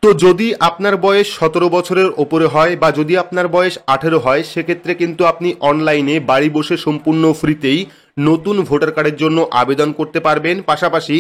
তো যদি আপনার বয়স 17 বছরের ওপরে হয় বা যদি আপনার বয়স 18 হয়, সেক্ষেত্রে কিন্তু আপনি অনলাইনে বাড়ি বসে সম্পূর্ণ ফ্রিতেই নতুন ভোটার কার্ডের জন্য আবেদন করতে পারবেন। পাশাপাশি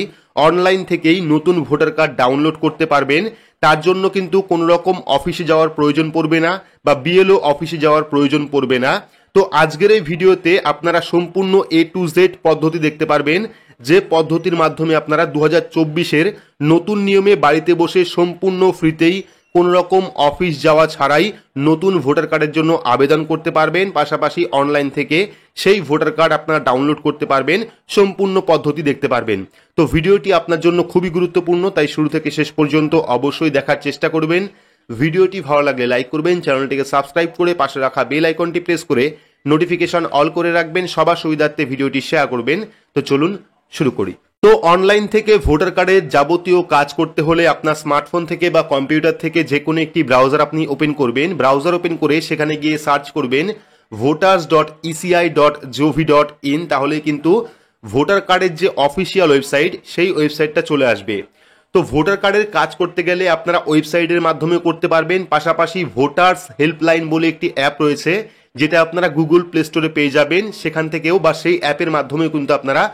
অনলাইন থেকেই নতুন ভোটার কার্ড ডাউনলোড করতে পারবেন। তার জন্য কিন্তু কোনো রকম অফিসে যাওয়ার প্রয়োজন পড়বে না বা বিএলও অফিসে যাওয়ার প্রয়োজন পড়বে না। তো আজকের এই ভিডিওতে আপনারা সম্পূর্ণ A to Z পদ্ধতি দেখতে পারবেন, যে পদ্ধতির মাধ্যমে আপনারা 2024-এর নতুন নিয়মে বাড়িতে বসে সম্পূর্ণ ফ্রিতেই কোনো রকম অফিস যাওয়া ছাড়াই নতুন ভোটার কার্ডের জন্য আবেদন করতে পারবেন। পাশাপাশি অনলাইন থেকে সেই ভোটার কার্ড আপনারা ডাউনলোড করতে পারবেন, সম্পূর্ণ পদ্ধতি দেখতে পারবেন। তো ভিডিওটি আপনার জন্য খুবই গুরুত্বপূর্ণ, তাই শুরু থেকে শেষ পর্যন্ত অবশ্যই দেখার চেষ্টা করবেন। ভিডিওটি ভালো লাগলে লাইক করবেন, চ্যানেলটিকে সাবস্ক্রাইব করে পাশে রাখা বেল আইকনটি প্রেস করে নোটিফিকেশন অল করে রাখবেন, সবার সুবিধার্থে ভিডিওটি শেয়ার করবেন। তো চলুন শুরু করি। তো অনলাইন থেকে ভোটার কার্ডের যাবতীয় কাজ করতে হলে আপনার স্মার্টফোন থেকে বা কম্পিউটার থেকে যে কোনো একটি ব্রাউজার আপনি ওপেন করবেন। ব্রাউজার ওপেন করে সেখানে গিয়ে সার্চ করবেন voters.eci.gov.in, তাহলে কিন্তু ভোটার কার্ডের যে অফিসিয়াল ওয়েবসাইট সেই ওয়েবসাইটটা চলে আসবে। তো ভোটার কার্ডের কাজ করতে গেলে আপনারা ওয়েবসাইটের মাধ্যমে করতে পারবেন। পাশাপাশি ভোটার্স হেল্পলাইন বলে একটি অ্যাপ রয়েছে, যেটা আপনারা গুগল প্লে স্টোরে পেয়ে যাবেন। সেখান থেকেও বা সেই অ্যাপের মাধ্যমেও কিন্তু আপনারা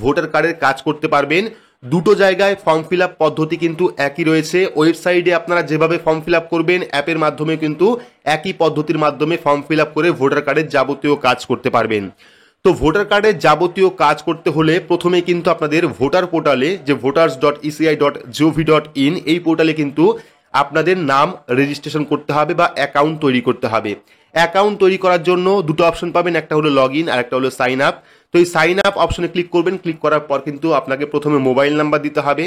ভোটার কার্ডের কাজ করতে পারবেন। দুটো জায়গায় ফর্ম ফিল আপ পদ্ধতি কিন্তু একই রয়েছে। ওয়েবসাইটে আপনারা যেভাবে ফর্ম ফিল আপ করবেন, অ্যাপের মাধ্যমে কিন্তু একই পদ্ধতির মাধ্যমে ফর্ম ফিল আপ করে ভোটার কার্ডের যাবতীয় কাজ করতে পারবেন। তো ভোটার কার্ডের যাবতীয় কাজ করতে হলে প্রথমে কিন্তু আপনাদের ভোটার পোর্টালে, যে voters.eci.gov.in, এই পোর্টালে কিন্তু আপনাদের নাম রেজিস্ট্রেশন করতে হবে বা অ্যাকাউন্ট তৈরি করতে হবে। অ্যাকাউন্ট তৈরি করার জন্য দুটো অপশন পাবেন, একটা হলো লগ ইন আর একটা হলো সাইন আপ। তো এই সাইন আপ অপশনে ক্লিক করবেন। ক্লিক করার পর কিন্তু আপনাকে প্রথমে মোবাইল নাম্বার দিতে হবে,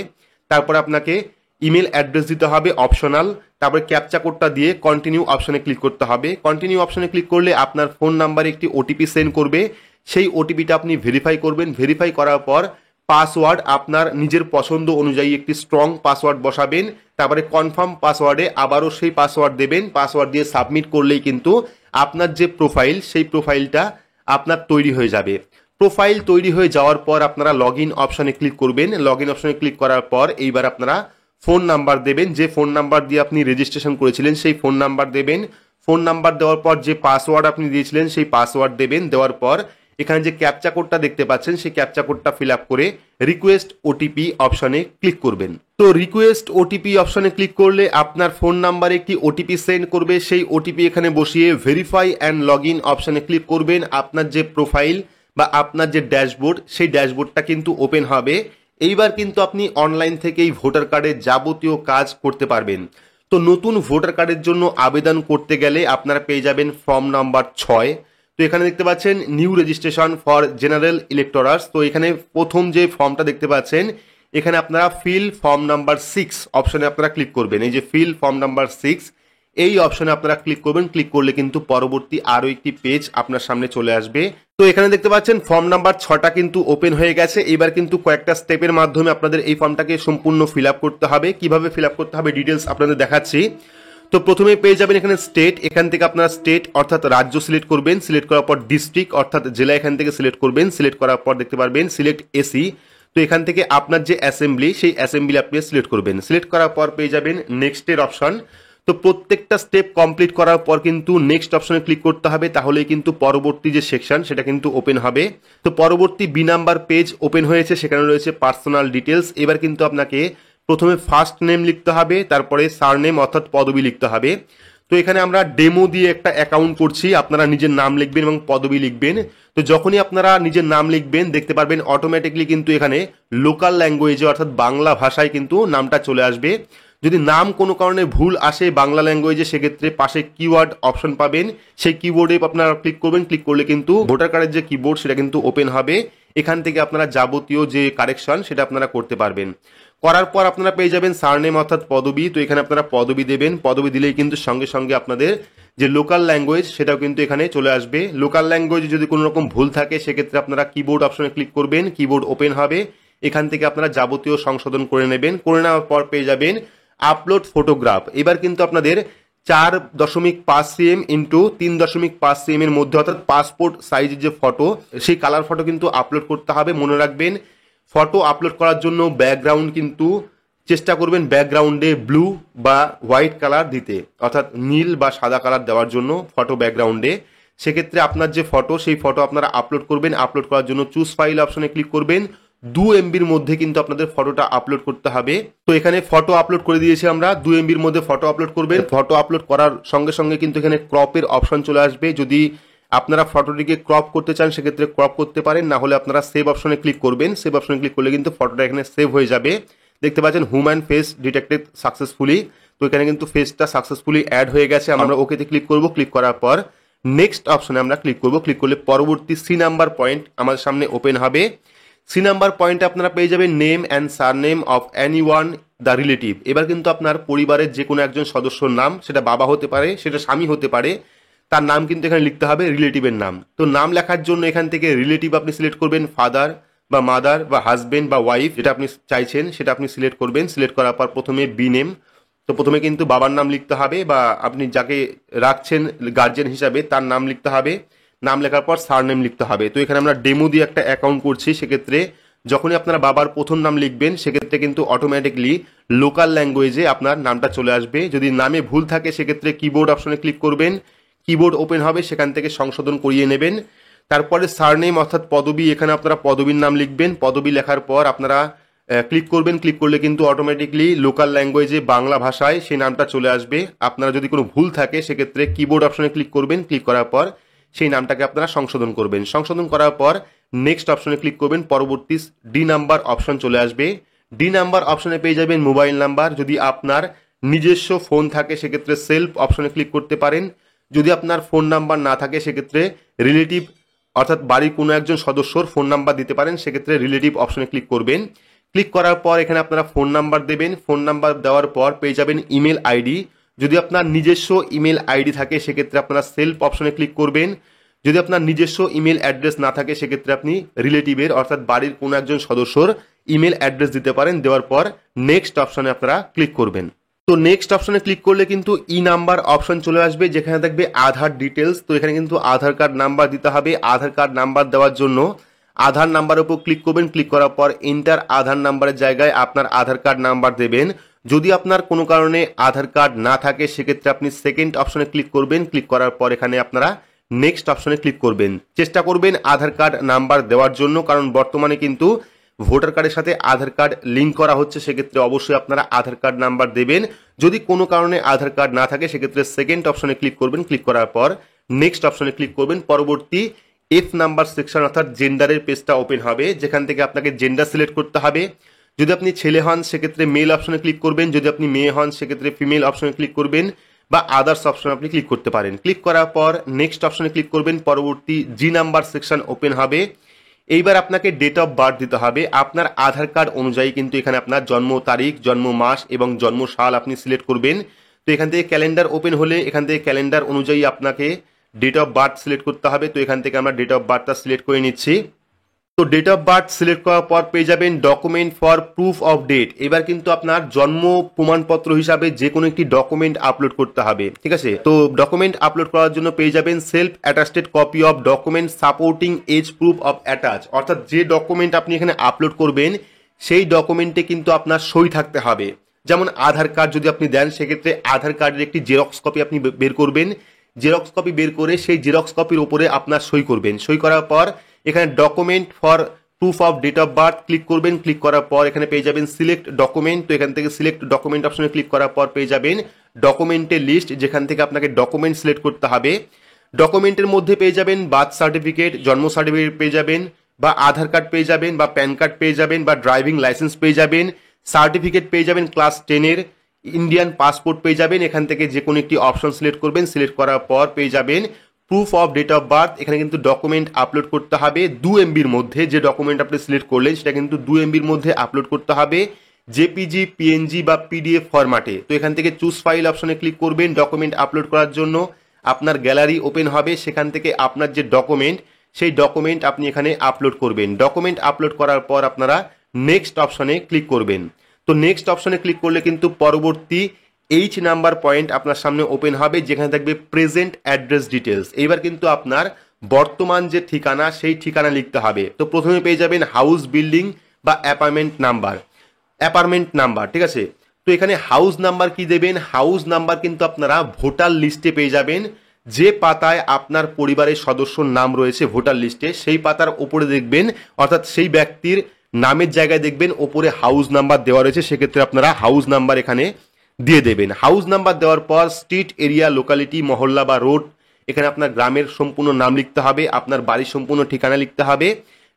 তারপর আপনাকে ইমেল অ্যাড্রেস দিতে হবে অপশনাল, তারপরে ক্যাপচা কোডটা দিয়ে কন্টিনিউ অপশনে ক্লিক করতে হবে। কন্টিনিউ অপশনে ক্লিক করলে আপনার ফোন নাম্বারে একটি ওটিপি সেন্ড করবে। সেই ওটিপিটা আপনি ভেরিফাই করবেন। ভেরিফাই করার পর পাসওয়ার্ড আপনার নিজের পছন্দ অনুযায়ী একটি স্ট্রং পাসওয়ার্ড বসাবেন। তারপরে কনফার্ম পাসওয়ার্ডে আবারও সেই পাসওয়ার্ড দেবেন। পাসওয়ার্ড দিয়ে সাবমিট করলেই কিন্তু আপনার যে প্রোফাইল, সেই প্রোফাইলটা আপনার তৈরি হয়ে যাবে। প্রোফাইল তৈরি হয়ে যাওয়ার পর আপনারা লগ ইন অপশনে ক্লিক করবেন। লগ ইন অপশনে ক্লিক করার পর এইবার আপনারা ফোন নাম্বার দেবেন। যে ফোন নাম্বার দিয়ে আপনি রেজিস্ট্রেশন করেছিলেন সেই ফোন নাম্বার দেবেন। ফোন নাম্বার দেওয়ার পর যে পাসওয়ার্ড আপনি দিয়েছিলেন সেই পাসওয়ার্ড দেবেন। দেওয়ার পর এখানে যে ক্যাপচা কোডটা দেখতে পাচ্ছেন, সেই ক্যাপচা কোডটা ফিল আপ করে রিকোয়েস্ট ওটিপি অপশনে ক্লিক করবেন। তো রিকোয়েস্ট ওটিপি অপশনে ক্লিক করলে আপনার ফোন নাম্বারে একটি ওটিপি সেন্ড করবে। সেই ওটিপি এখানে বসিয়ে ভেরিফাই অ্যান্ড লগ ইন অপশনে ক্লিক করবেন। আপনার যে প্রোফাইল বা আপনার যে ড্যাশবোর্ড, সেই ড্যাশবোর্ডটা কিন্তু ওপেন হবে। এইবার কিন্তু আপনি অনলাইন থেকেই ভোটার কার্ডের যাবতীয় কাজ করতে পারবেন। তো নতুন ভোটার কার্ডের জন্য আবেদন করতে গেলে আপনারা পেয়ে যাবেন ফর্ম নাম্বার 6। তো এখানে দেখতে পাচ্ছেন নিউ রেজিস্ট্রেশন ফর জেনারেল ইলেক্টরার্স। তো এখানে প্রথম যে ফর্মটা দেখতে পাচ্ছেন, এখানে আপনারা ফিল ফর্ম নাম্বার 6 অপশনে আপনারা ক্লিক করবেন। এই যে ফিল ফর্ম নাম্বার 6, এই অপশনে আপনারা ক্লিক করবেন। ক্লিক করলে কিন্তু পরবর্তী আরও একটি পেজ আপনার সামনে চলে আসবে। তো এখানে দেখতে পাচ্ছেন ফর্ম নাম্বার 6টা কিন্তু ওপেন হয়ে গেছে। এবার কিন্তু কয়েকটা স্টেপের মাধ্যমে আপনাদের এই ফর্মটাকে সম্পূর্ণ ফিল আপ করতে হবে। কিভাবে ফিল আপ করতে হবে ডিটেলস আপনাদের দেখাচ্ছি। তো প্রথমে পেয়ে যাবেন এখানে স্টেট। এখান থেকে আপনারা স্টেট অর্থাৎ রাজ্য সিলেক্ট করবেন। সিলেক্ট করার পর ডিস্ট্রিক্ট অর্থাৎ জেলা এখান থেকে সিলেক্ট করবেন। সিলেক্ট করার পর দেখতে পারবেন সিলেক্ট এসি। তো এখান থেকে আপনার যে অ্যাসেম্বলি, সেই অ্যাসেম্বলি আপনি সিলেক্ট করবেন। সিলেক্ট করার পর পেয়ে যাবেন নেক্সটের অপশন। তো প্রত্যেকটা স্টেপ কমপ্লিট করার পর কিন্তু নেক্সট অপশনে ক্লিক করতে হবে, তাহলেই কিন্তু পরবর্তী যে সেকশন সেটা কিন্তু ওপেন হবে। তো পরবর্তী বি নাম্বার পেজ ওপেন হয়েছে, সেখানে রয়েছে পার্সোনাল ডিটেলস। এবার কিন্তু আপনাকে প্রথমে ফার্স্ট নেম লিখতে হবে, তারপরে সারনেম অর্থাৎ পদবি লিখতে হবে। তো এখানে আমরা ডেমো দিয়ে একটা অ্যাকাউন্ট করছি, আপনারা নিজের নাম লিখবেন এবং পদবি লিখবেন। তো যখনই আপনারা নিজের নাম লিখবেন দেখতে পারবেন অটোমেটিকলি কিন্তু এখানে লোকাল ল্যাঙ্গুয়েজে অর্থাৎ বাংলা ভাষায় কিন্তু নামটা চলে আসবে। যদি নাম কোনো কারণে ভুল আসে বাংলা ল্যাঙ্গুয়েজে, সেক্ষেত্রে পাশে কিওয়ার্ড অপশন পাবেন, সেই কিবোর্ডে আপনারা ক্লিক করবেন। ক্লিক করলে কিন্তু ভোটার কার্ডের যে কিবোর্ড সেটা কিন্তু ওপেন হবে। এখান থেকে আপনারা যাবতীয় যে কারেকশন সেটা আপনারা করতে পারবেন। করার পর আপনারা পেয়ে যাবেন সারনেম অর্থাৎ পদবি। তো এখানে আপনারা পদবি দেবেন। পদবি দিলেই কিন্তু সঙ্গে সঙ্গে আপনাদের যে লোকাল ল্যাঙ্গুয়েজ সেটাও কিন্তু এখানে চলে আসবে। লোকাল ল্যাঙ্গুয়েজে যদি কোনো রকম ভুল থাকে সেক্ষেত্রে আপনারা কিবোর্ড অপশনে ক্লিক করবেন, কিবোর্ড ওপেন হবে। এখান থেকে আপনারা যাবতীয় সংশোধন করে নেবেন। করে নেওয়ার পর পেয়ে যাবেন আপলোড ফটোগ্রাফ। এবার কিন্তু আপনাদের 4.5 cm ইন্টু 3.5 cm এর মধ্যে অর্থাৎ পাসপোর্ট সাইজের যে ফটো, সেই কালার ফটো কিন্তু আপলোড করতে হবে। মনে রাখবেন ফটো আপলোড করার জন্য ব্যাকগ্রাউন্ড কিন্তু চেষ্টা করবেন ব্যাকগ্রাউন্ডে ব্লু বা হোয়াইট কালার দিতে, অর্থাৎ নীল বা সাদা কালার দেওয়ার জন্য ফটো ব্যাকগ্রাউন্ডে। সেক্ষেত্রে আপনার যে ফটো, সেই ফটো আপনারা আপলোড করবেন। আপলোড করার জন্য চুজ ফাইল অপশনে ক্লিক করবেন। 2 MBর মধ্যে কিন্তু আপনাদের ফটোটা আপলোড করতে হবে। তো এখানে ফটো আপলোড করে দিয়েছি আমরা, 2 MBর মধ্যে ফটো আপলোড করবেন। ফটো আপলোড করার সঙ্গে সঙ্গে কিন্তু এখানে ক্রপের অপশন চলে আসবে। যদি আপনারা ফটোটিকে ক্রপ করতে চান সেক্ষেত্রে ক্রপ করতে পারেন, না হলে আপনারা সেভ অপশনে ক্লিক করবেন। সেভ অপশনে ক্লিক করলে কিন্তু ফটোটা এখানে সেভ হয়ে যাবে। দেখতে পাচ্ছেন হিউম্যান ফেস ডিটেক্টেড সাকসেসফুলি। তো এখানে কিন্তু ফেসটা সাকসেসফুলি অ্যাড হয়ে গেছে। আমরা ওকেতে ক্লিক করব। ক্লিক করার পর নেক্সট অপশনে আমরা ক্লিক করব। ক্লিক করলে পরবর্তী সি নাম্বার পয়েন্ট আমাদের সামনে ওপেন হবে। সি নাম্বার পয়েন্টে আপনারা পেয়ে যাবেন name and surname of any one the relative. এবার কিন্তু আপনার পরিবারের যে কোনো একজন সদস্যর নাম, সেটা বাবা হতে পারে, সেটা স্বামী হতে পারে, তার নাম কিন্তু এখানে লিখতে হবে, রিলেটিভের নাম। তো নাম লেখার জন্য এখান থেকে রিলেটিভ আপনি সিলেক্ট করবেন, ফাদার বা মাদার বা হাজবেন্ড বা ওয়াইফ, যেটা আপনি চাইছেন সেটা আপনি সিলেক্ট করবেন। সিলেক্ট করার পর প্রথমে বি নেম, তো প্রথমে কিন্তু বাবার নাম লিখতে হবে, বা আপনি যাকে রাখছেন গার্জেন হিসাবে তার নাম লিখতে হবে। নাম লেখার পর সারনেম লিখতে হবে। তো এখানে আমরা ডেমো দিয়ে একটা অ্যাকাউন্ট করছি, সেক্ষেত্রে যখনই আপনারা বাবার প্রথম নাম লিখবেন সেক্ষেত্রে কিন্তু অটোমেটিকলি লোকাল ল্যাঙ্গুয়েজে আপনার নামটা চলে আসবে। যদি নামে ভুল থাকে সেক্ষেত্রে কিবোর্ড অপশনে ক্লিক করবেন, কিবোর্ড ওপেন হবে, সেখান থেকে সংশোধন করিয়ে নেবেন। তারপরে সারনেম অর্থাৎ পদবি, এখানে আপনারা পদবীর নাম লিখবেন। পদবি লেখার পর আপনারা ক্লিক করবেন। ক্লিক করলে কিন্তু অটোমেটিকলি লোকাল ল্যাঙ্গুয়েজে বাংলা ভাষায় সেই নামটা চলে আসবে। আপনারা যদি কোনো ভুল থাকে সেক্ষেত্রে কিবোর্ড অপশনে ক্লিক করবেন। ক্লিক করার পর সেই নামটাকে আপনারা সংশোধন করবেন। সংশোধন করার পর নেক্সট অপশনে ক্লিক করবেন। পরবর্তী ডি নাম্বার অপশন চলে আসবে। ডি নাম্বার অপশনে পেয়ে যাবেন মোবাইল নাম্বার। যদি আপনার নিজস্ব ফোন থাকে সেক্ষেত্রে সেলফ অপশনে ক্লিক করতে পারেন। যদি আপনার ফোন নাম্বার না থাকে সেক্ষেত্রে রিলেটিভ অর্থাৎ বাড়ির কোনো একজন সদস্যর ফোন নাম্বার দিতে পারেন, সেক্ষেত্রে রিলেটিভ অপশনে ক্লিক করবেন। ক্লিক করার পর এখানে আপনারা ফোন নাম্বার দেবেন। ফোন নাম্বার দেওয়ার পর পেয়ে যাবেন ইমেল আইডি। যদি আপনার নিজস্ব ইমেল আইডি থাকে সেক্ষেত্রে আপনারা সেলফ অপশনে ক্লিক করবেন। যদি আপনার নিজস্ব ইমেল অ্যাড্রেস না থাকে সেক্ষেত্রে আপনি রিলেটিভের অর্থাৎ বাড়ির কোনো একজন সদস্যর ইমেল অ্যাড্রেস দিতে পারেন। দেওয়ার পর নেক্সট অপশনে আপনারা ক্লিক করবেন। তো নেক্সট অপশনে ক্লিক করলে কিন্তু ই নাম্বার অপশন চলে আসবে, যেখানে থাকবে আধার ডিটেলস। তো এখানে কিন্তু আধার কার্ড নাম্বার দিতে হবে। আধার কার্ড নাম্বার দেওয়ার জন্য আধার নাম্বারের উপর ক্লিক করবেন। ক্লিক করার পর এন্টার আধার নাম্বারের জায়গায় আপনার আধার কার্ড নাম্বার দেবেন। যদি আপনার কোনো কারণে আধার কার্ড না থাকে সেক্ষেত্রে আপনি সেকেন্ড অপশনে ক্লিক করবেন। ক্লিক করার পর এখানে আপনারা নেক্সট অপশনে ক্লিক করবেন। চেষ্টা করবেন আধার কার্ড নাম্বার দেওয়ার জন্য, কারণ বর্তমানে কিন্তু ভোটার কার্ডের সাথে আধার কার্ড লিঙ্ক করা হচ্ছে। সেক্ষেত্রে অবশ্যই আপনারা আধার কার্ড নাম্বার দেবেন। যদি কোনো কারণে আধার কার্ড না থাকে সেক্ষেত্রে সেকেন্ড অপশনে ক্লিক করবেন। ক্লিক করার পর নেক্সট অপশনে ক্লিক করবেন। পরবর্তী এফ নাম্বার সেকশন অর্থাৎ জেন্ডারের পেজটা ওপেন হবে, যেখান থেকে আপনাকে জেন্ডার সিলেক্ট করতে হবে। যদি আপনি ছেলে হন সেক্ষেত্রে মেল অপশনে ক্লিক করবেন। যদি আপনি মেয়ে হন সেক্ষেত্রে ফিমেল অপশনে ক্লিক করবেন, বা আদার্স অপশনে আপনি ক্লিক করতে পারেন। ক্লিক করার পর নেক্সট অপশনে ক্লিক করবেন। পরবর্তী জি নাম্বার সেকশন ওপেন হবে। এইবার আপনাকে ডেট অফ বার্থ দিতে হবে। আপনার আধার কার্ড অনুযায়ী কিন্তু এখানে আপনার জন্ম তারিখ, জন্ম মাস এবং জন্ম সাল আপনি সিলেক্ট করবেন। তো এখান থেকে ক্যালেন্ডার ওপেন হলে এখান থেকে ক্যালেন্ডার অনুযায়ী আপনাকে ডেট অফ বার্থ সিলেক্ট করতে হবে। তো এখান থেকে আমরা ডেট অফ বার্থটা সিলেক্ট করে নিচ্ছি। তো ডেট অফ বার্থ সিলেক্ট করার পর পেয়ে যাবেন document for proof of date. এবার কিন্তু আপনার জন্ম প্রমাণপত্র হিসাবে যে কোনো একটি ডকুমেন্ট আপলোড করতে হবে, ঠিক আছে। তো ডকুমেন্ট আপলোড করার জন্য পেয়ে যাবেন self attested copy of document supporting as proof of attach. অর্থাৎ যে ডকুমেন্ট আপনি এখানে আপলোড করবেন সেই ডকুমেন্টে কিন্তু আপনার সই থাকতে হবে। যেমন আধার কার্ড যদি আপনি দেন সেক্ষেত্রে আধার কার্ডের একটি জেরক্স কপি আপনি বের করবেন। জেরক্স কপি বের করে সেই জেরক্স কপির উপরে আপনার সই করবেন। সই করার পর এখানে document for proof of date of birth click করবেন। ক্লিক করার পর এখানে পেয়ে যাবেন সিলেক্ট ডকুমেন্ট। তো এখান থেকে সিলেক্ট ডকুমেন্ট অপশনে ক্লিক করার পর পেয়ে যাবেন ডকুমেন্টের লিস্ট, যেখান থেকে আপনাকে ডকুমেন্ট সিলেক্ট করতে হবে। ডকুমেন্টের মধ্যে পেয়ে যাবেন বার্থ সার্টিফিকেট, জন্ম সার্টিফিকেট পেয়ে যাবেন, বা আধার কার্ড পেয়ে যাবেন, বা প্যান কার্ড পেয়ে যাবেন, বা ড্রাইভিং লাইসেন্স পেয়ে যাবেন, সার্টিফিকেট পেয়ে যাবেন ক্লাস 10-এর, ইন্ডিয়ান পাসপোর্ট পেয়ে যাবেন। এখান থেকে যে কোনো একটি অপশন সিলেক্ট করবেন। সিলেক্ট করার পর পেয়ে যাবেন proof of date of birth. এখানে কিন্তু ডকুমেন্ট আপলোড করতে হবে 2 MBর মধ্যে। যে ডকুমেন্ট আপনি সিলেক্ট করলেন সেটা কিন্তু 2 MBর মধ্যে আপলোড করতে হবে, জেপিজি, পিএনজি বা পিডিএফ ফরম্যাটে। তো এখান থেকে চুজ ফাইল অপশনে ক্লিক করবেন। ডকুমেন্ট আপলোড করার জন্য আপনার গ্যালারি ওপেন হবে, সেখান থেকে আপনার যে ডকুমেন্ট সেই ডকুমেন্ট আপনি এখানে আপলোড করবেন। ডকুমেন্ট আপলোড করার পর আপনারা নেক্সট অপশনে ক্লিক করবেন। তো নেক্সট অপশনে ক্লিক করলে কিন্তু পরবর্তী এইচ নাম্বার পয়েন্ট আপনার সামনে ওপেন হবে, যেখানে থাকবে প্রেজেন্ট অ্যাড্রেস ডিটেলস। এইবার কিন্তু আপনার বর্তমান যে ঠিকানা সেই ঠিকানা লিখতে হবে। তো প্রথমে পেয়ে যাবেন হাউস, বিল্ডিং বা অ্যাপার্টমেন্ট নাম্বার। অ্যাপার্টমেন্ট নাম্বার, ঠিক আছে। তো এখানে হাউস নাম্বার কি দেবেন, হাউস নাম্বার কিন্তু আপনারা ভোটার লিস্টে পেয়ে যাবেন। যে পাতায় আপনার পরিবারের সদস্যর নাম রয়েছে ভোটার লিস্টে, সেই পাতার ওপরে দেখবেন, অর্থাৎ সেই ব্যক্তির নামের জায়গায় দেখবেন ওপরে হাউস নাম্বার দেওয়া রয়েছে, সেক্ষেত্রে আপনারা হাউস নাম্বার এখানে দিয়ে দেবেন। হাউস নাম্বার দেওয়ার পর স্ট্রিট, এরিয়া, লোকালিটি, মহল্লা বা রোড, এখানে আপনার গ্রামের সম্পূর্ণ নাম লিখতে হবে, আপনার বাড়ির সম্পূর্ণ ঠিকানা লিখতে হবে।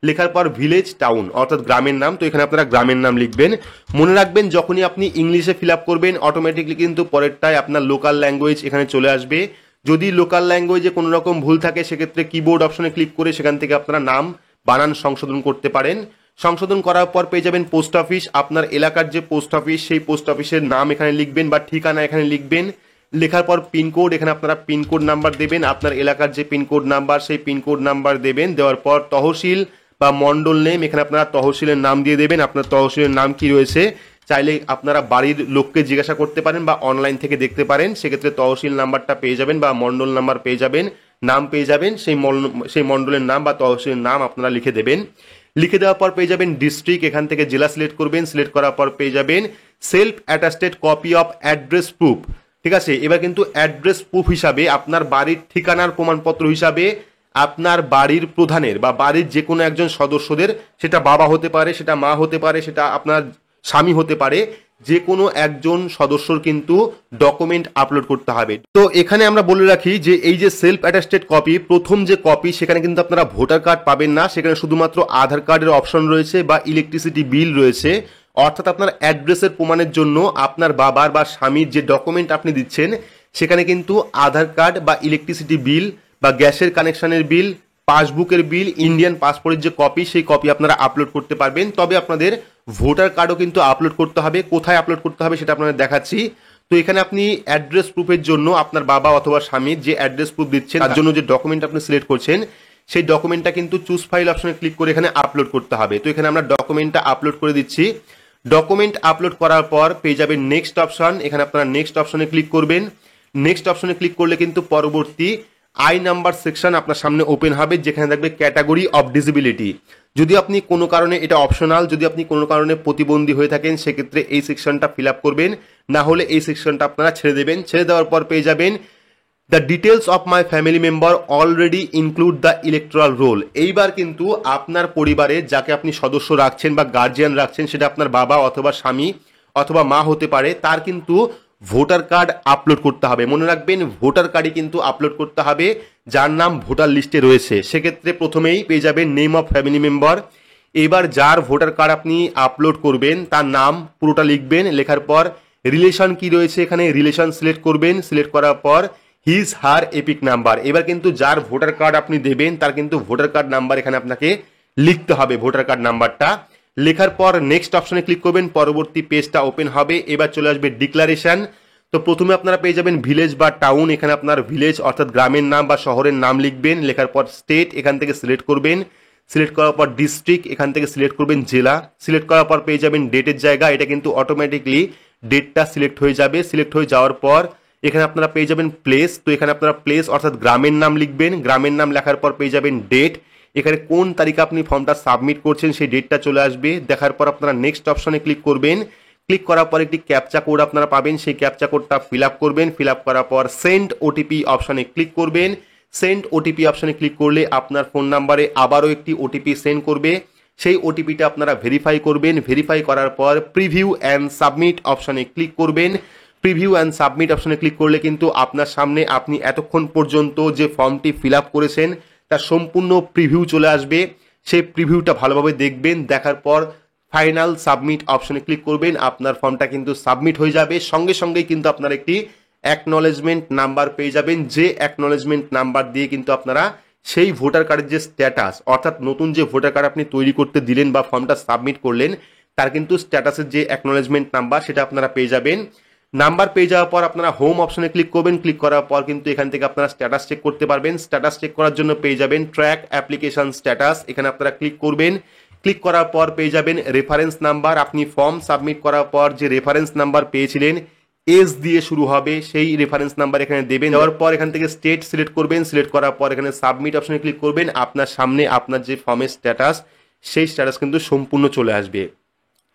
লেখার পর ভিলেজ, টাউন অর্থাৎ গ্রামের নাম, তো এখানে আপনারা গ্রামের নাম লিখবেন। মনে রাখবেন যখনই আপনি ইংলিশে ফিল আপ করবেন অটোমেটিকলি কিন্তু পরেরটায় আপনার লোকাল ল্যাঙ্গুয়েজ এখানে চলে আসবে। যদি লোকাল ল্যাঙ্গুয়েজে কোনো রকম ভুল থাকে সেক্ষেত্রে কিবোর্ড অপশনে ক্লিক করে সেখান থেকে আপনারা নাম বানান সংশোধন করতে পারেন। সংশোধন করার পর পেয়ে যাবেন পোস্ট অফিস, আপনার এলাকার যে পোস্ট অফিস সেই পোস্ট অফিসের নাম এখানে লিখবেন বা ঠিকানা এখানে লিখবেন। লেখার পর পিনকোড, এখানে আপনারা পিনকোড নাম্বার দেবেন, আপনার এলাকার যে পিনকোড নাম্বার সেই পিনকোড নাম্বার দেবেন। দেওয়ার পর তহসিল বা মন্ডল নেম, এখানে আপনারা তহসিলের নাম দিয়ে দেবেন, আপনার তহসিলের নাম কি রয়েছে চাইলে আপনারা বাড়ির লোককে জিজ্ঞাসা করতে পারেন বা অনলাইন থেকে দেখতে পারেন, সেক্ষেত্রে তহসিল নাম্বারটা পেয়ে যাবেন বা মন্ডল নাম্বার পেয়ে যাবেন, নাম পেয়ে যাবেন, সেই মন্ডলের নাম বা তহসিলের নাম আপনারা লিখে দেবেন। লিখে দেওয়ার পর পেয়ে যাবেন ডিস্ট্রিক্ট, এখান থেকে জেলা সিলেক্ট করবেন, সিলেক্ট করার পর পেয়ে যাবেন self attested copy of address proof, ঠিক আছে। এবার কিন্তু অ্যাড্রেস প্রুফ হিসাবে আপনার বাড়ির ঠিকানার প্রমাণপত্র হিসাবে আপনার বাড়ির প্রধানের বা বাড়ির যে কোনো একজন সদস্যদের, সেটা বাবা হতে পারে, সেটা মা হতে পারে, সেটা আপনার স্বামী হতে পারে, যে কোনো একজন সদস্যর কিন্তু ডকুমেন্ট আপলোড করতে হবে। তো এখানে আমরা বলে রাখি যে এই যে সেলফ অ্যাটাস্টেড কপি, প্রথম যে কপি সেখানে কিন্তু আপনারা ভোটার কার্ড পাবেন না, সেখানে শুধুমাত্র আধার কার্ডের অপশন রয়েছে বা ইলেকট্রিসিটি বিল রয়েছে। অর্থাৎ আপনার অ্যাড্রেসের প্রমাণের জন্য আপনার বাবার বা স্বামীর যে ডকুমেন্ট আপনি দিচ্ছেন সেখানে কিন্তু আধার কার্ড বা ইলেকট্রিসিটি বিল বা গ্যাসের কানেকশনের বিল, পাসবুকের বিল, ইন্ডিয়ান পাসপোর্টের যে কপি সেই কপি আপনারা আপলোড করতে পারবেন। তবে আপনাদের ভোটার কার্ডও কিন্তু আপলোড করতে হবে। কোথায় আপলোড করতে হবে সেটা আপনাদের দেখাচ্ছি। তো এখানে আপনি অ্যাড্রেস প্রুফের জন্য আপনার বাবা অথবা স্বামীর যে অ্যাড্রেস প্রুফ দিচ্ছেন তার জন্য যে ডকুমেন্ট আপনি সিলেক্ট করছেন সেই ডকুমেন্টটা কিন্তু চুজ ফাইল অপশনে ক্লিক করে এখানে আপলোড করতে হবে। তো এখানে আমরা ডকুমেন্টটা আপলোড করে দিচ্ছি। ডকুমেন্ট আপলোড করার পর পেয়ে যাবেন নেক্সট অপশন, এখানে আপনারা নেক্সট অপশনে ক্লিক করবেন। নেক্সট অপশনে ক্লিক করলে কিন্তু পরবর্তী আই নাম্বার সেকশন আপনার সামনে ওপেন হবে, যেখানে থাকবে ক্যাটাগরি অফ ডিসেবিলিটি। যদি আপনি কোনো কারণে, এটা অপশনাল, যদি আপনি কোনো কারণে প্রতিবন্ধী হয়ে থাকেন সেক্ষেত্রে এই সেকশনটা ফিল আপ করবেন, না হলে এই সেকশনটা আপনারা ছেড়ে দেবেন। ছেড়ে দেওয়ার পর পেয়ে যাবেন the details of my family member already include the electoral roll. এইবার কিন্তু আপনার পরিবারে যাকে আপনি সদস্য রাখছেন বা গার্জিয়ান রাখছেন, সেটা আপনার বাবা অথবা স্বামী অথবা মা হতে পারে, তার কিন্তু ভোটার কার্ড আপলোড করতে হবে। মনে রাখবেন ভোটার কার্ডই কিন্তু আপলোড করতে হবে যার নাম ভোটার লিস্টে রয়েছে। সেক্ষেত্রে প্রথমেই পেয়ে যাবেন নেম অফ ফ্যামিলি মেম্বার। এবার যার ভোটার কার্ড আপনি আপলোড করবেন তার নাম পুরোটা লিখবেন। লেখার পর রিলেশন কি রয়েছে এখানে রিলেশন সিলেক্ট করবেন। সিলেক্ট করার পর হিজ হার এপিক নাম্বার। এবার কিন্তু যার ভোটার কার্ড আপনি দেবেন তার কিন্তু ভোটার কার্ড নাম্বার এখানে আপনাকে লিখতে হবে, ভোটার কার্ড নাম্বারটা। লেখার পর নেক্সট অপশনে ক্লিক করবেন, পরবর্তী পেজটা ওপেন হবে। এবার চলে আসবে ডিক্লারেশন। তো প্রথমে আপনারা পেয়ে যাবেন ভিলেজ বা টাউন, এখানে আপনার ভিলেজ অর্থাৎ গ্রামের নাম বা শহরের নাম লিখবেন। লেখার পর স্টেট এখান থেকে সিলেক্ট করবেন। সিলেক্ট করার পর ডিস্ট্রিক্ট এখান থেকে সিলেক্ট করবেন জেলা। সিলেক্ট করার পর পেয়ে যাবেন ডেটের জায়গা, এটা কিন্তু অটোমেটিকলি ডেটটা সিলেক্ট হয়ে যাবে। সিলেক্ট হয়ে যাওয়ার পর এখানে আপনারা পেয়ে যাবেন প্লেস। তো এখানে আপনারা প্লেস অর্থাৎ গ্রামের নাম লিখবেন। গ্রামের নাম লেখার পর পেয়ে যাবেন ডেট, এখানে কোন তারিখে আপনি ফর্মটা সাবমিট করছেন সেই ডেটটা চলে আসবে। দেখার পর আপনারা নেক্সট অপশনে ক্লিক করবেন। ক্লিক করার পর একটি ক্যাপচা কোড আপনারা পাবেন, সেই ক্যাপচা কোডটা ফিল আপ করবেন। ফিল আপ করার পর সেন্ড ওটিপি অপশনে ক্লিক করবেন। সেন্ড ওটিপি অপশনে ক্লিক করলে আপনার ফোন নাম্বারে আবারও একটি ওটিপি সেন্ড করবে। সেই ওটিপিটা আপনারা ভেরিফাই করবেন। ভেরিফাই করার পর প্রিভিউ অ্যান্ড সাবমিট অপশনে ক্লিক করবেন। প্রিভিউ অ্যান্ড সাবমিট অপশনে ক্লিক করলে কিন্তু আপনার সামনে আপনি এতক্ষণ পর্যন্ত যে ফর্মটি ফিল আপ করেছেন তার সম্পূর্ণ প্রিভিউ চলে আসবে। সেই প্রিভিউটা ভালোভাবে দেখবেন। দেখার পর ফাইনাল সাবমিট অপশনে ক্লিক করবেন। আপনার ফর্মটা কিন্তু সাবমিট হয়ে যাবে। সঙ্গে সঙ্গেই কিন্তু আপনার একটি অ্যাকনলেজমেন্ট নাম্বার পেয়ে যাবেন, যে অ্যাকনলেজমেন্ট নাম্বার দিয়ে কিন্তু আপনারা সেই ভোটার কার্ডের যে স্ট্যাটাস, অর্থাৎ নতুন যে ভোটার কার্ড আপনি তৈরি করতে দিলেন বা ফর্মটা সাবমিট করলেন তার কিন্তু স্ট্যাটাসের যে অ্যাকনলেজমেন্ট নাম্বার সেটা আপনারা পেয়ে যাবেন। নাম্বার পেয়ে যাওয়ার পর আপনারা হোম অপশনে ক্লিক করবেন। ক্লিক করার পর কিন্তু এখান থেকে আপনারা স্ট্যাটাস চেক করতে পারবেন। স্ট্যাটাস চেক করার জন্য পেয়ে যাবেন ট্র্যাক অ্যাপ্লিকেশন স্ট্যাটাস, এখানে আপনারা ক্লিক করবেন। ক্লিক করার পর পেয়ে যাবেন রেফারেন্স নাম্বার। আপনি ফর্ম সাবমিট করার পর যে রেফারেন্স নাম্বার পেয়েছিলেন এস দিয়ে শুরু হবে, সেই রেফারেন্স নাম্বার এখানে দেবেন। দেওয়ার পর এখান থেকে স্টেট সিলেক্ট করবেন। সিলেক্ট করার পর এখানে সাবমিট অপশনে ক্লিক করবেন। আপনার সামনে আপনার যে ফর্মের স্ট্যাটাস সেই স্ট্যাটাস কিন্তু সম্পূর্ণ চলে আসবে।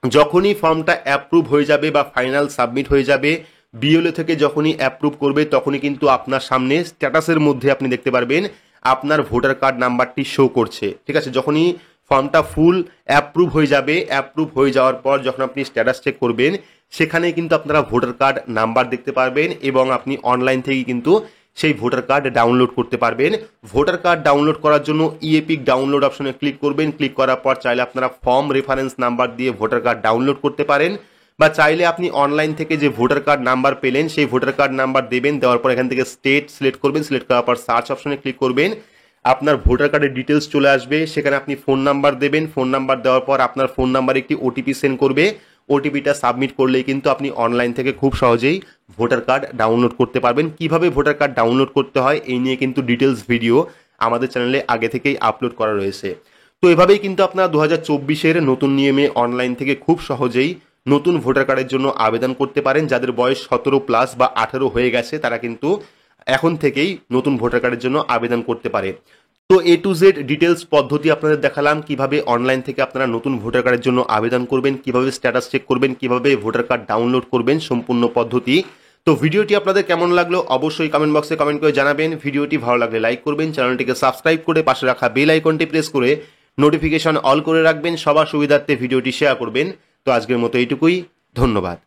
যখনই ফর্মটা অ্যাপ্রুভ হয়ে যাবে বা ফাইনাল সাবমিট হয়ে যাবে, বিএলও থেকে যখনই অ্যাপ্রুভ করবে তখনই কিন্তু আপনার সামনে স্ট্যাটাসের মধ্যে আপনি দেখতে পারবেন আপনার ভোটার কার্ড নাম্বারটি শো করছে। ঠিক আছে, যখনই ফর্মটা ফুল অ্যাপ্রুভ হয়ে যাবে, অ্যাপ্রুভ হয়ে যাওয়ার পর যখন আপনি স্ট্যাটাস চেক করবেন সেখানে কিন্তু আপনারা ভোটার কার্ড নাম্বার দেখতে পারবেন এবং আপনি অনলাইন থেকেই কিন্তু সেই ভোটার কার্ড ডাউনলোড করতে পারবেন। ভোটার কার্ড ডাউনলোড করার জন্য ইএপিক ডাউনলোড অপশনে ক্লিক করবেন। ক্লিক করার পর চাইলে আপনারা ফর্ম রেফারেন্স নাম্বার দিয়ে ভোটার কার্ড ডাউনলোড করতে পারেন, বা চাইলে আপনি অনলাইন থেকে যে ভোটার কার্ড নাম্বার পেলেন সেই ভোটার কার্ড নাম্বার দেবেন, দেওয়ার পর এখান থেকে স্টেট সিলেক্ট করবেন। সিলেক্ট করার পর সার্চ অপশনে ক্লিক করবেন, আপনার ভোটার কার্ডের ডিটেলস চলে আসবে। সেখানে আপনি ফোন নাম্বার দেবেন। ফোন নাম্বার দেওয়ার পর আপনার ফোন নাম্বারে একটি ওটিপি সেন্ড করবে। ওটিপিটা সাবমিট করলেই কিন্তু আপনি অনলাইন থেকে খুব সহজেই ভোটার কার্ড ডাউনলোড করতে পারবেন। কিভাবে ভোটার কার্ড ডাউনলোড করতে হয় এই নিয়ে কিন্তু ডিটেলস ভিডিও আমাদের চ্যানেলে আগে থেকেই আপলোড করা রয়েছে। তো এভাবেই কিন্তু আপনারা 2024-এর নতুন নিয়মে অনলাইন থেকে খুব সহজেই নতুন ভোটার কার্ডের জন্য আবেদন করতে পারেন। যাদের বয়স 17+ বা 18 হয়ে গেছে তারা কিন্তু এখন থেকেই নতুন ভোটার কার্ডের জন্য আবেদন করতে পারে। তো A to Z ডিটেলস পদ্ধতি আপনাদের দেখালাম, কিভাবে অনলাইন থেকে আপনারা নতুন ভোটার কার্ডের জন্য আবেদন করবেন, কিভাবে স্ট্যাটাস চেক করবেন, কিভাবে ভোটার কার্ড ডাউনলোড করবেন, সম্পূর্ণ পদ্ধতি। তো ভিডিওটি আপনাদের কেমন লাগলো অবশ্যই কমেন্ট বক্সে কমেন্ট করে জানাবেন। ভিডিওটি ভালো লাগলে লাইক করবেন, চ্যানেলটিকে সাবস্ক্রাইব করে পাশে রাখা বেল আইকনটি প্রেস করে নোটিফিকেশন অল করে রাখবেন। সবার সুবিধার্থে ভিডিওটি শেয়ার করবেন। তো আজকের মতো এইটুকুই, ধন্যবাদ।